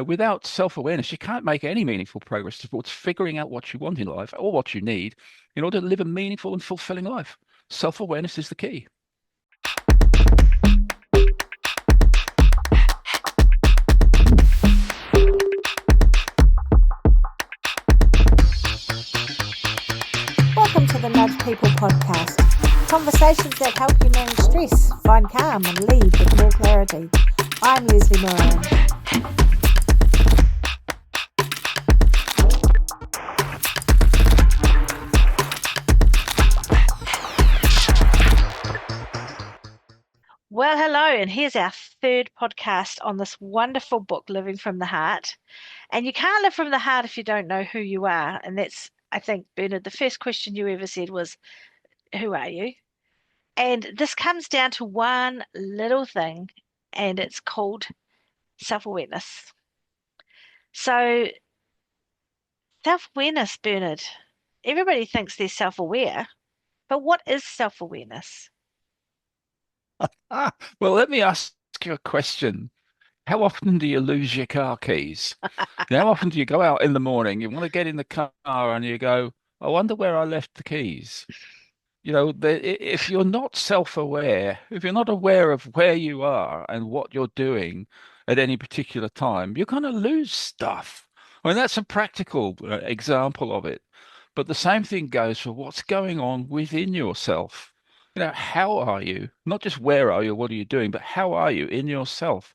Without self-awareness, you can't make any meaningful progress towards figuring out what you want in life or what you need in order to live a meaningful and fulfilling life. Self-awareness is the key. Welcome to the Nudge People podcast. Conversations that help you manage stress, find calm, and lead with more clarity. I'm Leslie Moran. Well, hello, and here's our third podcast on this wonderful book, Living from the Heart. And you can't live from the heart if you don't know who you are. And that's, I think, Bernard, the first question you ever said was, who are you? And this comes down to one little thing, and it's called self-awareness. So, self-awareness, Bernard, everybody thinks they're self-aware, but what is self-awareness? Well, let me ask you a question. How often do you lose your car keys? How often do you go out in the morning, you want to get in the car and you go, I wonder where I left the keys? If you're not self-aware, if you're not aware of where you are and what you're doing at any particular time, you're going to lose stuff. I mean, that's a practical example of it. But the same thing goes for what's going on within yourself. How are you? Not just where are you, what are you doing, but how are you in yourself?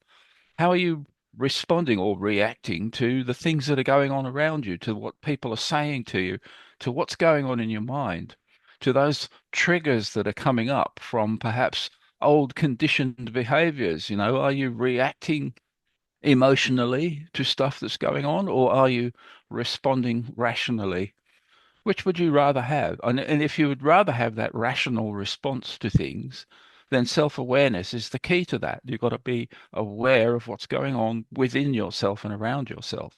How are you responding or reacting to the things that are going on around you, to what people are saying to you, to what's going on in your mind, to those triggers that are coming up from perhaps old conditioned behaviors? Are you reacting emotionally to stuff that's going on, or are you responding rationally? Which would you rather have? And if you would rather have that rational response to things, then self-awareness is the key to that. You've got to be aware of what's going on within yourself and around yourself.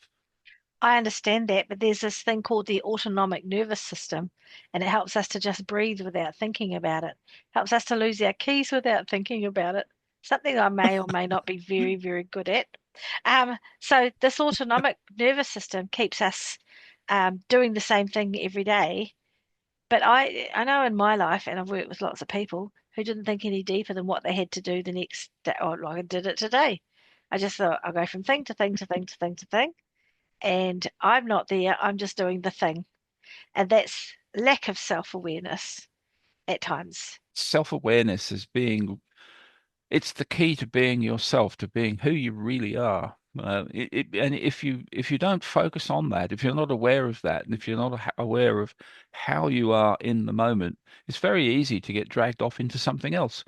I understand that, but there's this thing called the autonomic nervous system, and it helps us to just breathe without thinking about it. Helps us to lose our keys without thinking about it. Something I may or may not be very, very good at. So this autonomic nervous system keeps us doing the same thing every day. But I know in my life, and I've worked with lots of people who didn't think any deeper than what they had to do the next day, or like I did it today. I just thought I'll go from thing to thing to thing to thing to thing, and I'm not there. I'm just doing the thing. And that's lack of self-awareness at times. Self-awareness is it's the key to being yourself, to being who you really are. And if you don't focus on that, if you're not aware of that, and if you're not aware of how you are in the moment, it's very easy to get dragged off into something else,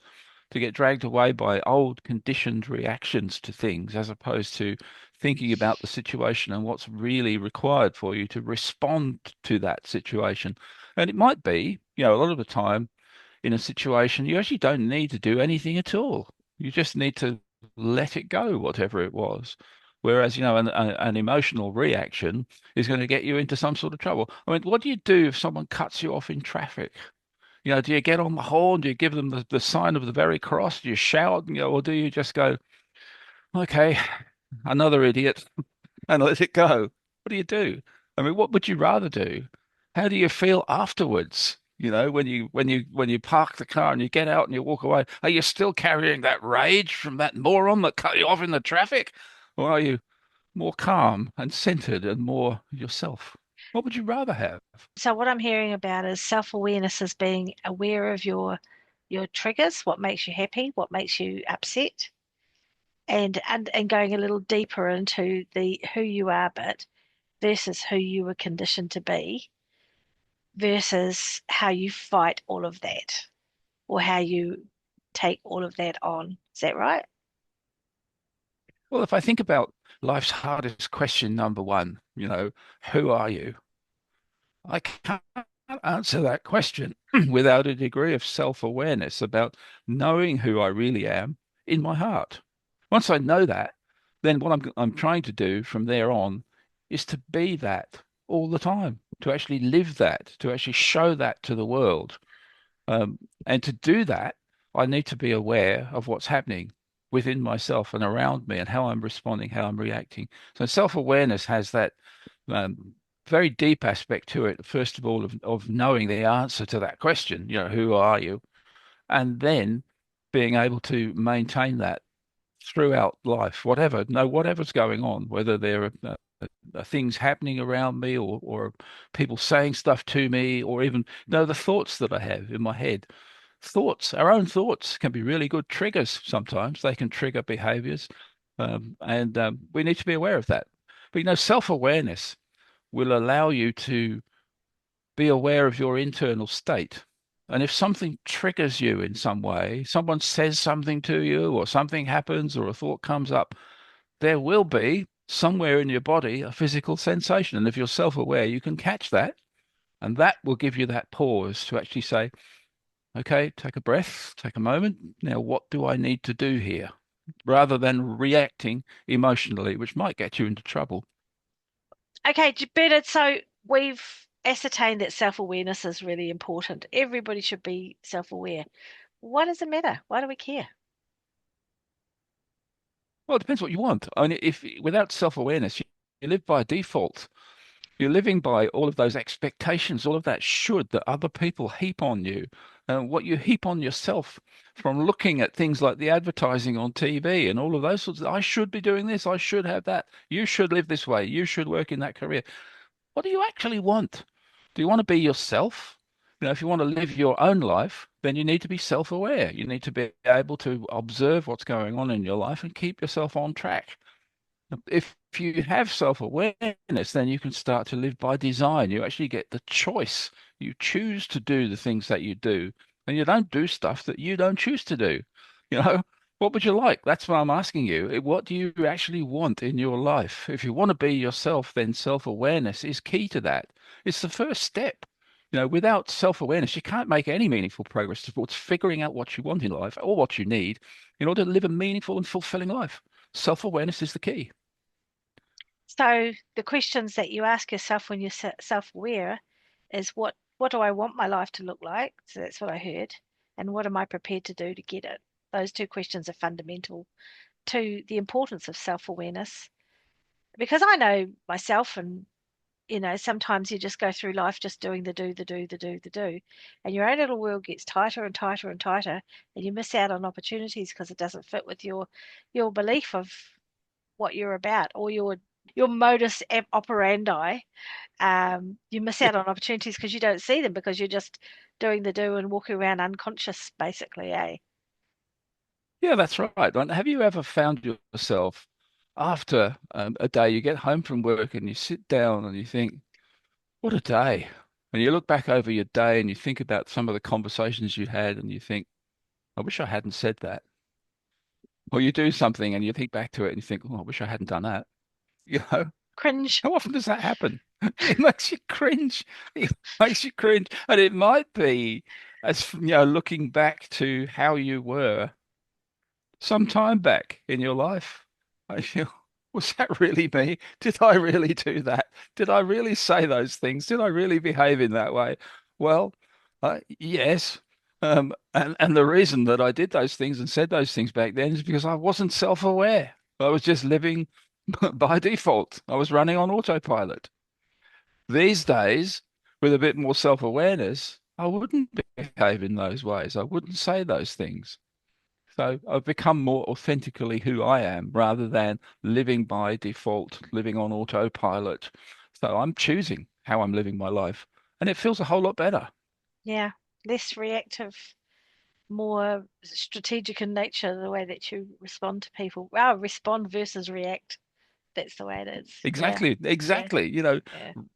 to get dragged away by old conditioned reactions to things, as opposed to thinking about the situation and what's really required for you to respond to that situation. And it might be, a lot of the time in a situation, you actually don't need to do anything at all. You just need to let it go, whatever it was. Whereas, an emotional reaction is going to get you into some sort of trouble. I mean, what do you do if someone cuts you off in traffic? Do you get on the horn? Do you give them the sign of the very cross? Do you shout, or do you just go, okay, another idiot, and let it go? What do you do? I mean, what would you rather do? How do you feel afterwards? When you park the car and you get out and you walk away, are you still carrying that rage from that moron that cut you off in the traffic? Or are you more calm and centered and more yourself? What would you rather have? So what I'm hearing about is self-awareness as being aware of your triggers, what makes you happy, what makes you upset, and going a little deeper into the who you are bit versus who you were conditioned to be versus how you fight all of that or how you take all of that on. Is that right? Well, if I think about life's hardest question, number one, who are you? I can't answer that question without a degree of self-awareness about knowing who I really am in my heart. Once I know that, then what I'm trying to do from there on is to be that all the time, to actually live that, to actually show that to the world. And to do that, I need to be aware of what's happening. within myself and around me and how I'm responding, how I'm reacting. So self-awareness has that um, very deep aspect to it. First of all, of knowing the answer to that question, who are you? And then being able to maintain that throughout life, whatever's going on, whether there are things happening around me or people saying stuff to me, or even the thoughts that I have in my head. Our own thoughts can be really good triggers sometimes. They can trigger behaviors, and we need to be aware of that. But self-awareness will allow you to be aware of your internal state. And if something triggers you in some way, someone says something to you, or something happens, or a thought comes up, there will be somewhere in your body a physical sensation. And if you're self aware, you can catch that. And that will give you that pause to actually say, okay, take a breath, take a moment. Now, what do I need to do here? Rather than reacting emotionally, which might get you into trouble. Okay, Bernard, so we've ascertained that self-awareness is really important. Everybody should be self-aware. Why does it matter? Why do we care? Well, it depends what you want. I mean, if without self-awareness, you live by default. You're living by all of those expectations, all of that should that other people heap on you, and what you heap on yourself from looking at things like the advertising on TV and all of those sorts of, I should be doing this, I should have that, you should live this way, you should work in that career. What do you actually want? Do you want to be yourself? If you want to live your own life, then you need to be self-aware. You need to be able to observe what's going on in your life and keep yourself on track. If you have self-awareness, then you can start to live by design. You actually get the choice. You choose to do the things that you do, and you don't do stuff that you don't choose to do. You know, what would you like? That's what I'm asking you. What do you actually want in your life? If you want to be yourself, then self-awareness is key to that. It's the first step. Without self-awareness, you can't make any meaningful progress towards figuring out what you want in life or what you need in order to live a meaningful and fulfilling life. Self-awareness is the key. So the questions that you ask yourself when you're self-aware is what do I want my life to look like? So that's what I heard. And what am I prepared to do to get it? Those two questions are fundamental to the importance of self-awareness. Because I know myself, and sometimes you just go through life just doing the do, the do, the do, the do. And your own little world gets tighter and tighter and tighter, and you miss out on opportunities because it doesn't fit with your belief of what you're about, or your modus operandi. You miss out on opportunities because you don't see them because you're just doing the do and walking around unconscious, basically, eh? Yeah, that's right. And have you ever found yourself after a day, you get home from work and you sit down and you think, what a day. And you look back over your day and you think about some of the conversations you had and you think, I wish I hadn't said that. Or you do something and you think back to it and you think, oh, I wish I hadn't done that. You know, Cringe. how often does that happen? It makes you cringe. It makes you cringe. And it might be as, looking back to how you were some time back in your life. I feel, was that really me? Did I really do that? Did I really say those things? Did I really behave in that way? Well, yes. And the reason that I did those things and said those things back then is because I wasn't self-aware. I was just living by default. I was running on autopilot. These days, with a bit more self-awareness, I wouldn't behave in those ways. I wouldn't say those things. So I've become more authentically who I am rather than living by default, living on autopilot. So I'm choosing how I'm living my life, and it feels a whole lot better. Yeah. Less reactive, more strategic in nature, the way that you respond to people. Wow, respond versus react. That's the way it is. Yeah. Exactly, Yeah. exactly. Yeah.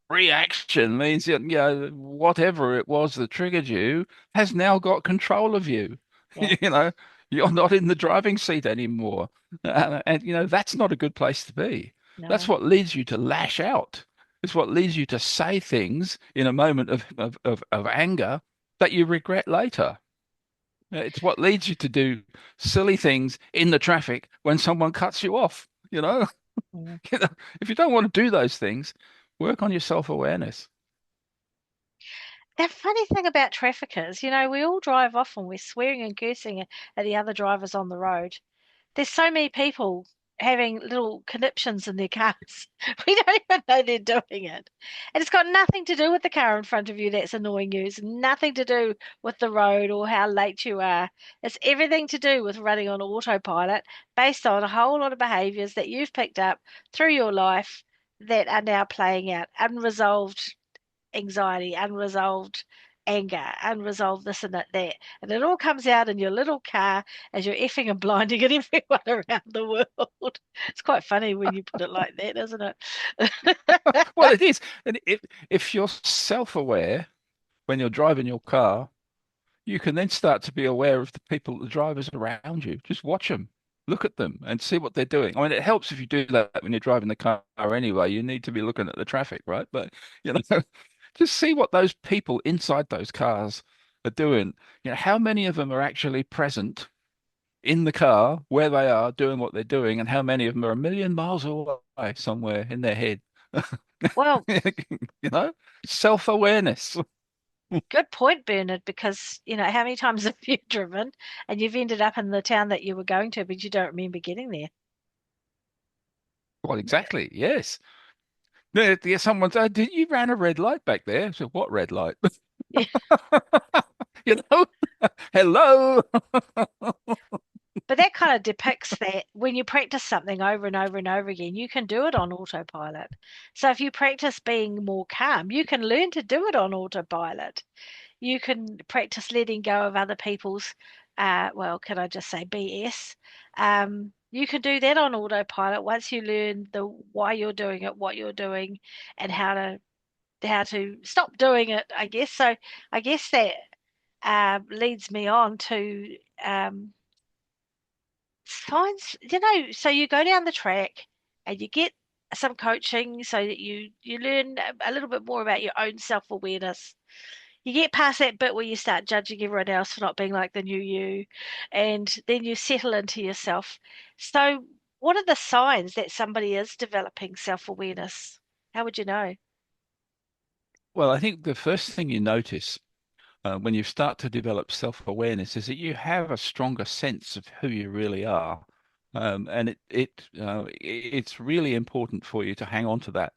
Reaction means that, whatever it was that triggered you has now got control of you. Yeah. You know, you're not in the driving seat anymore. And, that's not a good place to be. That's No. what leads you to lash out. It's what leads you to say things in a moment of anger that you regret later. It's what leads you to do silly things in the traffic when someone cuts you off, you know? Mm. If you don't want to do those things, work on your self-awareness. The funny thing about traffickers, we all drive off and we're swearing and cursing at the other drivers on the road. There's so many people having little conniptions in their cars. We don't even know they're doing it. And it's got nothing to do with the car in front of you that's annoying you. It's nothing to do with the road or how late you are. It's everything to do with running on autopilot based on a whole lot of behaviors that you've picked up through your life that are now playing out unresolved anxiety, unresolved anger, unresolved this and that. And it all comes out in your little car as you're effing and blinding at everyone around the world. It's quite funny when you put it like that, isn't it? Well, it is. And if you're self-aware when you're driving your car, you can then start to be aware of the people, the drivers around you. Just watch them, look at them, and see what they're doing. I mean, it helps if you do that when you're driving the car anyway. You need to be looking at the traffic, right? But you know, just see what those people inside those cars are doing. You know, how many of them are actually present in the car where they are doing what they're doing, and how many of them are a million miles away somewhere in their head. Well, You know, self-awareness. good point, Bernard, because how many times have you driven and you've ended up in the town that you were going to, but you don't remember getting there? Well, exactly. Yes. Yeah, someone said, "Did you ran a red light back there?" So what red light? Yeah. You know, hello. But that kind of depicts that when you practice something over and over and over again, you can do it on autopilot. So if you practice being more calm, you can learn to do it on autopilot. You can practice letting go of other people's, well, can I just say BS? You can do that on autopilot once you learn the why you're doing it, what you're doing, and how to stop doing it, I guess. So I guess that leads me on to signs, so you go down the track and you get some coaching so that you learn a little bit more about your own self-awareness. You get past that bit where you start judging everyone else for not being like the new you, and then you settle into yourself. So, what are the signs that somebody is developing self-awareness? How would you know? Well, I think the first thing you notice when you start to develop self-awareness is that you have a stronger sense of who you really are. And it's really important for you to hang on to that.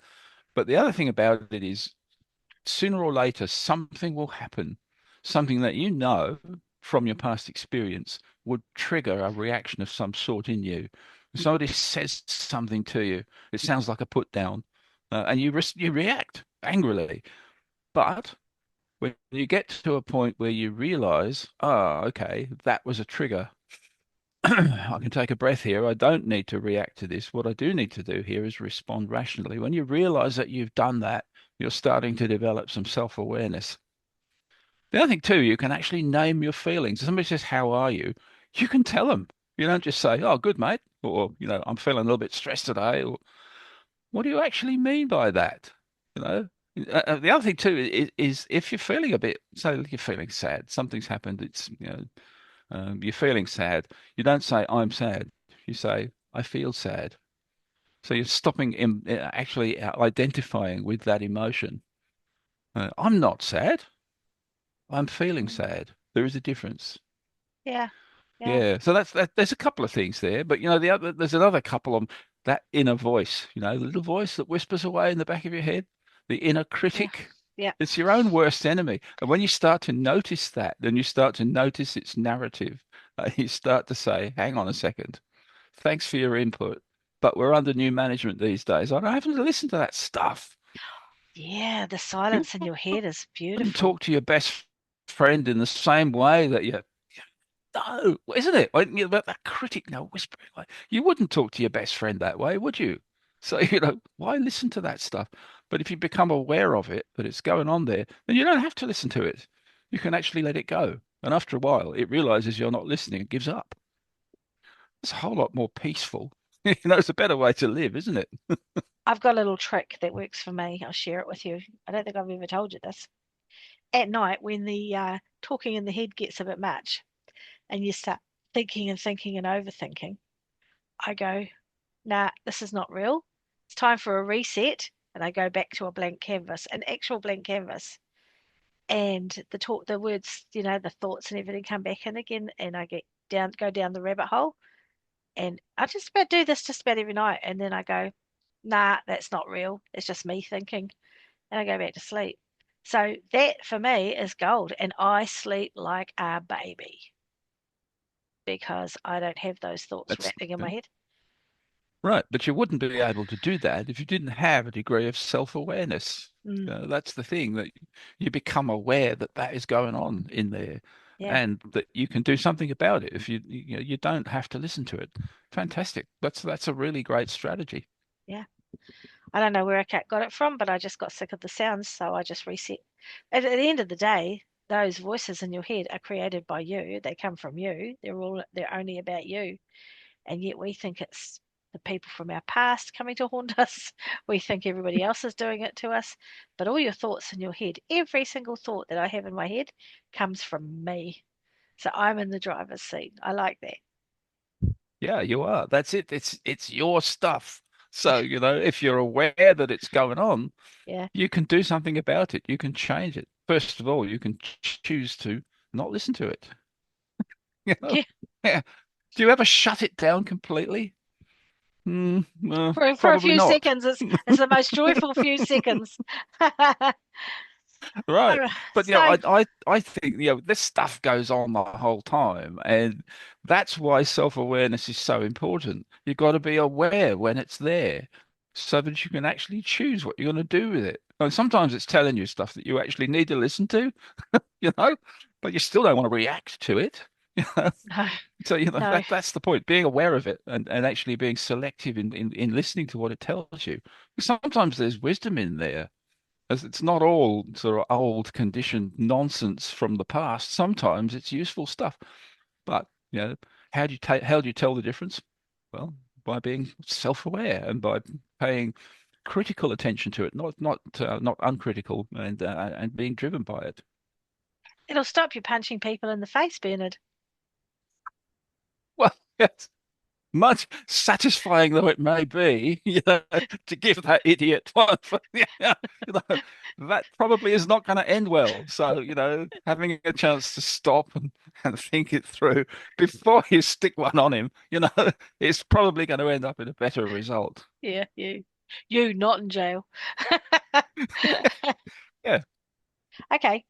But the other thing about it is sooner or later, something will happen, something that you know from your past experience would trigger a reaction of some sort in you. Somebody says something to you, it sounds like a put down, and you react angrily. But when you get to a point where you realize, ah, okay, that was a trigger. I can take a breath here. I don't need to react to this. What I do need to do here is respond rationally. When you realize that you've done that, you're starting to develop some self-awareness. The other thing too, you can actually name your feelings. If somebody says, "How are you?" You can tell them. You don't just say, "Oh, good, mate," or "I'm feeling a little bit stressed today," or what do you actually mean by that? You know, the other thing too is if you're feeling a bit, say you're feeling sad, something's happened. You're feeling sad. You don't say, "I'm sad." You say, "I feel sad." So you're stopping actually identifying with that emotion. I'm not sad. I'm feeling Mm. sad. There is a difference. Yeah, yeah, Yeah, so that's that. There's a couple of things there, but there's another couple of that inner voice. The little voice that whispers away in the back of your head, the inner yeah, critic. yeah. It's your own worst enemy, and when you start to notice that, then you start to notice its narrative. You start to say, "Hang on a second. Thanks for your input, but we're under new management these days. I don't have to listen to that stuff. Yeah, the You silence in your head is wouldn't beautiful. talk to your best friend in the same way that you." No, isn't it? About that critic now whispering, like, you wouldn't talk to your best friend that way, would you? So, why listen to that stuff? But if you become aware of it, that it's going on there, then you don't have to listen to it. You can actually let it go. And after a while, it realizes you're not listening and gives up. It's a whole lot more peaceful. It's a better way to live, isn't it? I've got a little trick that works for me. I'll share it with you. I don't think I've ever told you this. At night, when the talking in the head gets a bit much and you start thinking and thinking and overthinking, I go, nah, this is not real. It's time for a reset. And I go back to a blank canvas, an actual blank canvas. And the words, the thoughts and everything come back in again. And I go down the rabbit hole. And I just about do this just about every night. And then I go, nah, that's not real. It's just me thinking. And I go back to sleep. So that for me is gold. And I sleep like a baby because I don't have those thoughts That's rattling in my head. right. But you wouldn't be able to do that if you didn't have a degree of self-awareness. Mm, That's the thing that you become aware that that is going on in there, yeah, and that you can do something about it if you don't have to listen to it. Fantastic. That's a really great strategy. yeah. I don't know where I got it from, but I just got sick of the sounds, so I just reset. At the end of the day, those voices in your head are created by you. They come from you. They're only about you. And yet we think it's the people from our past coming to haunt us. We think everybody else is doing it to us. But all your thoughts in your head, every single thought that I have in my head comes from me. So I'm in the driver's seat. I like that. Yeah, you are. That's it. It's your stuff. So, if you're aware that it's going on, Yeah. you can do something about it. You can change it. First of all, you can choose to not listen to it. You know? Yeah. Yeah. Do you ever shut it down completely? For a Probably few not. seconds, it's the most joyful few seconds. Right. But So I think this stuff goes on the whole time, and that's why self-awareness is so important. You've got to be aware when it's there so that you can actually choose what you're going to do with it. And sometimes it's telling you stuff that you actually need to listen to, you know, but you still don't want to react to it. You know? no, So no. that's the point, being aware of it and actually being selective in listening to what it tells you. Sometimes there's wisdom in there, as it's not all sort of old conditioned nonsense from the past. Sometimes it's useful stuff. But, how do you tell the difference? Well, by being self-aware and by paying critical attention to it, not uncritical, and being driven by it. It'll stop you punching people in the face, Bernard. Well, yes, much satisfying though it may be, to give that idiot one for, that probably is not going to end well. So, having a chance to stop and think it through before you stick one on him, it's probably going to end up in a better result. Yeah, you not in jail. Yeah. Okay.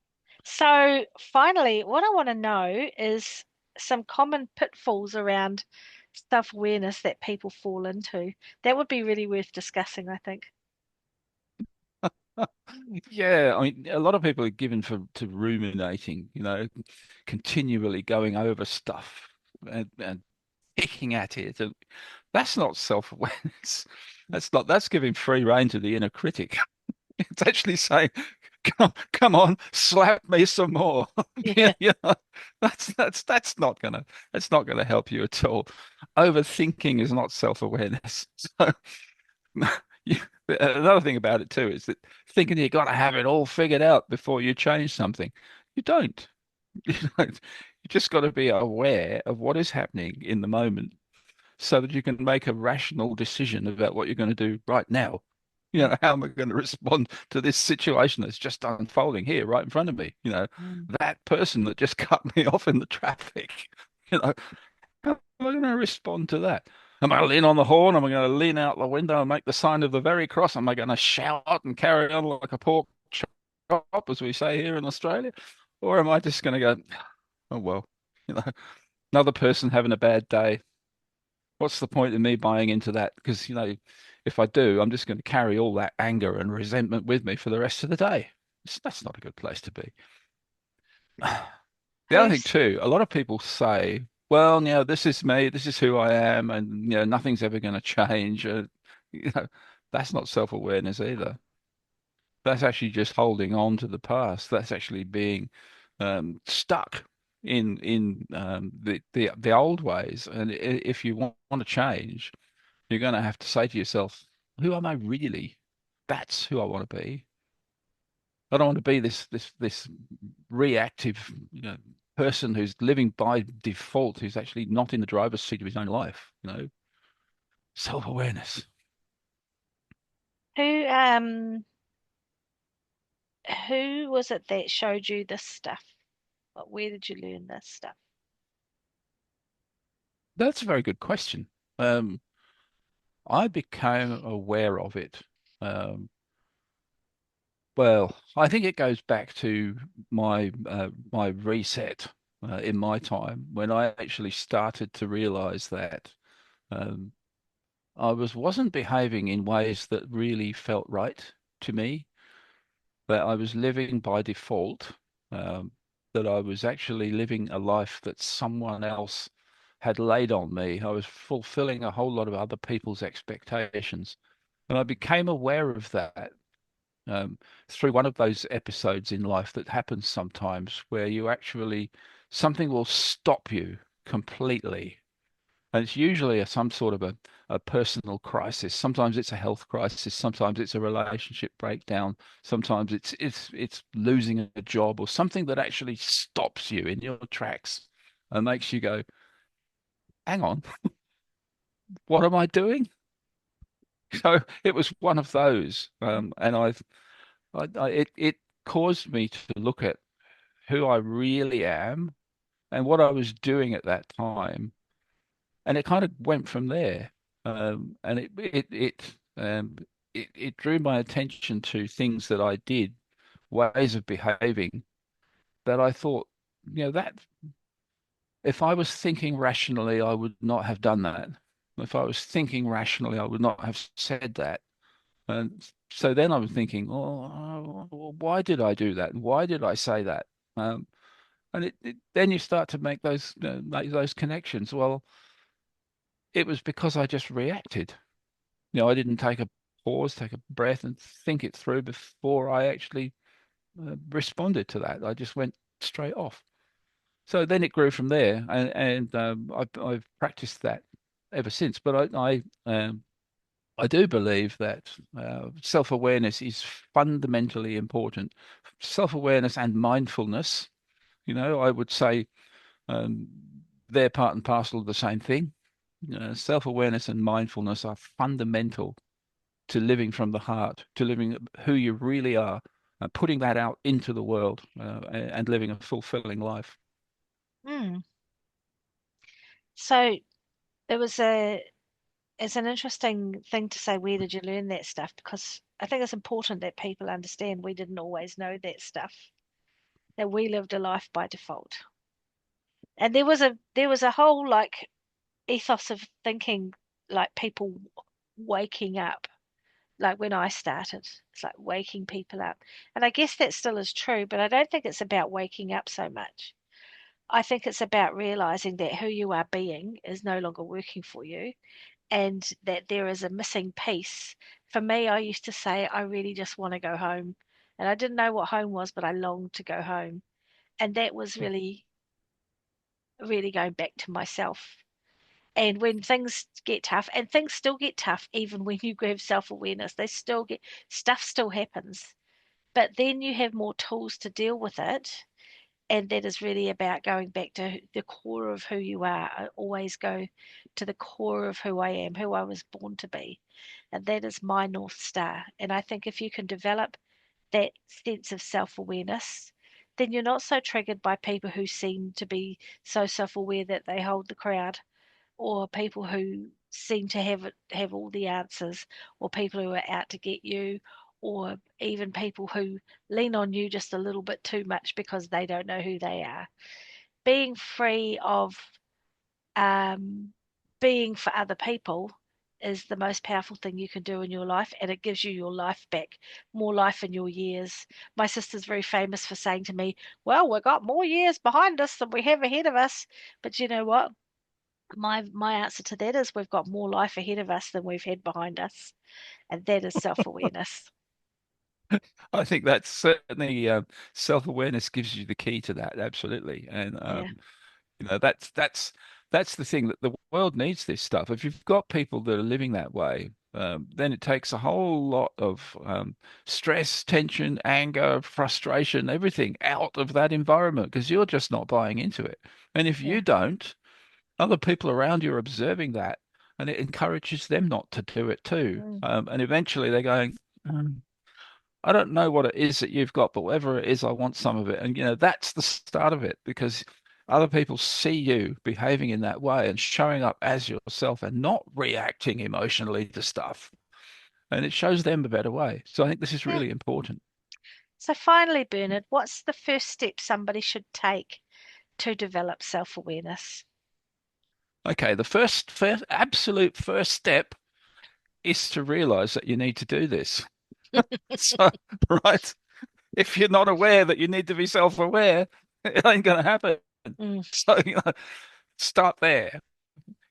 So finally, what I want to know is some common pitfalls around self-awareness that people fall into. That would be really worth discussing, I think. Yeah, I mean, a lot of people are given to ruminating, continually going over stuff and picking at it. And that's not self-awareness. That's giving free rein to the inner critic. It's actually saying, come on, slap me some more. Yeah, Yeah. yeah. That's not gonna help you at all. Overthinking is not self-awareness. So you, another thing about it too is that thinking you got to have it all figured out before you change something. You don't. You don't. You just got to be aware of what is happening in the moment so that you can make a rational decision about what you're going to do right now. Yeah. How am I going to respond to this situation that's just unfolding here right in front of me? Mm. That person that just cut me off in the traffic. You know, how am I going to respond to that? Am I going to lean on the horn? Am I going to lean out the window and make the sign of the very cross? Am I going to shout and carry on like a pork chop, as we say here in Australia? Or am I just going to go, oh, well, you know, another person having a bad day? What's the point in me buying into that? Because, if I do, I'm just going to carry all that anger and resentment with me for the rest of the day. That's not a good place to be. The other thing Who's too, a lot of people say, well, this is me, this is who I am, and nothing's ever going to change. You know, that's not self-awareness either. That's actually just holding on to the past. That's actually being stuck in the old ways. And if you want to change, you're going to have to say to yourself, who am I really? That's who I want to be. I don't want to be this reactive, person who's living by default, who's actually not in the driver's seat of his own life. Self-awareness. who who was it that showed you this stuff? Where did you learn this stuff? That's a very good question. um, I became aware of it. Um, well, I think it goes back to my reset in my time when I actually started to realize that um, I wasn't behaving in ways that really felt right to me, that I was living by default, that I was actually living a life that someone else had laid on me. I was fulfilling a whole lot of other people's expectations. And I became aware of that um, through one of those episodes in life that happens sometimes where you actually, something will stop you completely. And it's usually some sort of a personal crisis. Sometimes it's a health crisis. Sometimes it's a relationship breakdown. Sometimes it's losing a job or something that actually stops you in your tracks and makes you go, hang on, what am I doing? So it was one of those, and it caused me to look at who I really am and what I was doing at that time, and it kind of went from there. And it drew my attention to things that I did, ways of behaving that I thought, that if I was thinking rationally, I would not have done that. If I was thinking rationally, I would not have said that. And so then I was thinking, oh, why did I do that? And why did I say that? Um, and then you start to make those connections. Well, it was because I just reacted. I didn't take a pause, take a breath, and think it through before I actually responded to that. I just went straight off. So then it grew from there, and I've practiced that ever since. But I do believe that self-awareness is fundamentally important. Self-awareness and mindfulness, I would say um, they're part and parcel of the same thing. Self-awareness and mindfulness are fundamental to living from the heart, to living who you really are, putting that out into the world, and living a fulfilling life. Mm. So there was a it's an interesting thing to say, where did you learn that stuff? Because I think it's important that people understand we didn't always know that stuff, that we lived a life by default. And there was a whole like ethos of thinking, like people waking up, like when I started, it's like waking people up. And I guess that still is true, but I don't think it's about waking up so much. I think it's about realizing that who you are being is no longer working for you, and that there is a missing piece. For me, I used to say, I really just want to go home. And I didn't know what home was, but I longed to go home. And that was really, really going back to myself. And when things get tough, and things still get tough, even when you have self awareness, they still get stuff still happens. But then you have more tools to deal with it. And that is really about going back to the core of who you are. I always go to the core of who I am, who I was born to be. And that is my North Star. And I think if you can develop that sense of self awareness, then you're not so triggered by people who seem to be so self aware that they hold the crowd, or people who seem to have all the answers, or people who are out to get you, or even people who lean on you just a little bit too much because they don't know who they are. Being free of um, being for other people is the most powerful thing you can do in your life, and it gives you your life back, more life in your years. My sister's very famous for saying to me, well, we've got more years behind us than we have ahead of us. But you know what, my answer to that is we've got more life ahead of us than we've had behind us, and that is self-awareness. I think that's certainly self-awareness gives you the key to that, absolutely. And Yeah, that's the thing that the world needs this stuff. If you've got people that are living that way, then it takes a whole lot of stress, tension, anger, frustration, everything out of that environment because you're just not buying into it. And if yeah. you don't, other people around you are observing that, and it encourages them not to do it too. Mm. And eventually they're going, I don't know what it is that you've got, but whatever it is, I want some of it. And that's the start of it because Other people see you behaving in that way and showing up as yourself and not reacting emotionally to stuff. And it shows them a better way. So I think this is Yeah. really important. So finally, Bernard, what's the first step somebody should take to develop self-awareness? Okay, the absolute first step is to realize that you need to do this. So, right? If you're not aware that you need to be self-aware, it ain't going to happen. Mm, So, start there.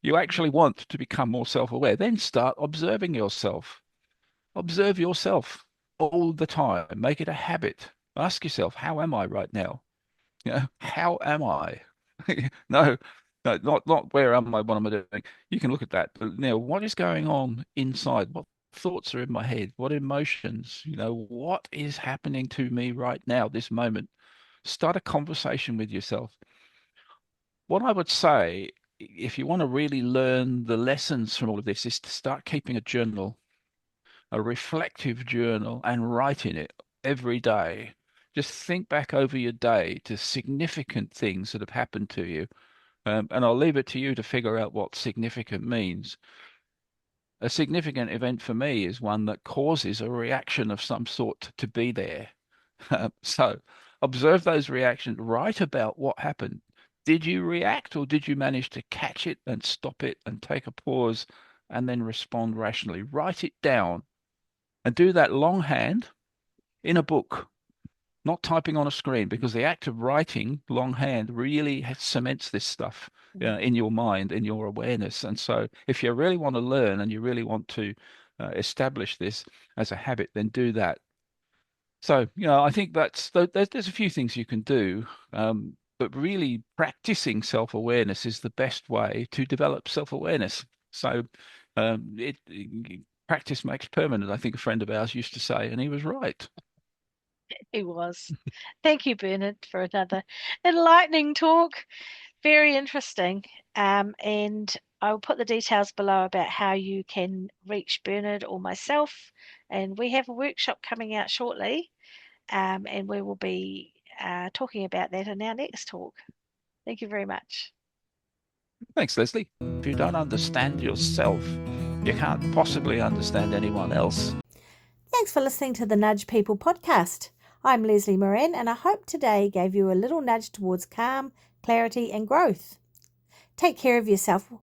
You actually want to become more self-aware, then start observing yourself. Observe yourself all the time. Make it a habit. Ask yourself, how am I right now? How am I? No, no, not where am I, what am I doing? You can look at that, but now what is going on inside? What thoughts are in my head? What emotions? What is happening to me right now, this moment? Start a conversation with yourself. What I would say, if you want to really learn the lessons from all of this, is to start keeping a journal, a reflective journal, and write in it every day. Just think back over your day to significant things that have happened to you. And I'll leave it to you to figure out what significant means. A significant event for me is one that causes a reaction of some sort to be there. So observe those reactions, write about what happened. Did you react or did you manage to catch it and stop it and take a pause and then respond rationally? Write it down and do that longhand in a book, not typing on a screen, because the act of writing longhand really cements this stuff mm. in your mind, in your awareness. And so, if you really want to learn and you really want to establish this as a habit, then do that. So, I think there's a few things you can do, but really practicing self-awareness is the best way to develop self-awareness. So, practice makes permanent, I think a friend of ours used to say, and he was right. He was. Thank you, Bernard, for another enlightening talk. Very interesting. And I'll put the details below about how you can reach Bernard or myself. And we have a workshop coming out shortly, and we will be talking about that in our next talk. Thank you very much. Thanks, Leslie. If you don't understand yourself, you can't possibly understand anyone else. Thanks for listening to the Nudge People podcast. I'm Leslie Moran, and I hope today gave you a little nudge towards calm, clarity, and growth. Take care of yourself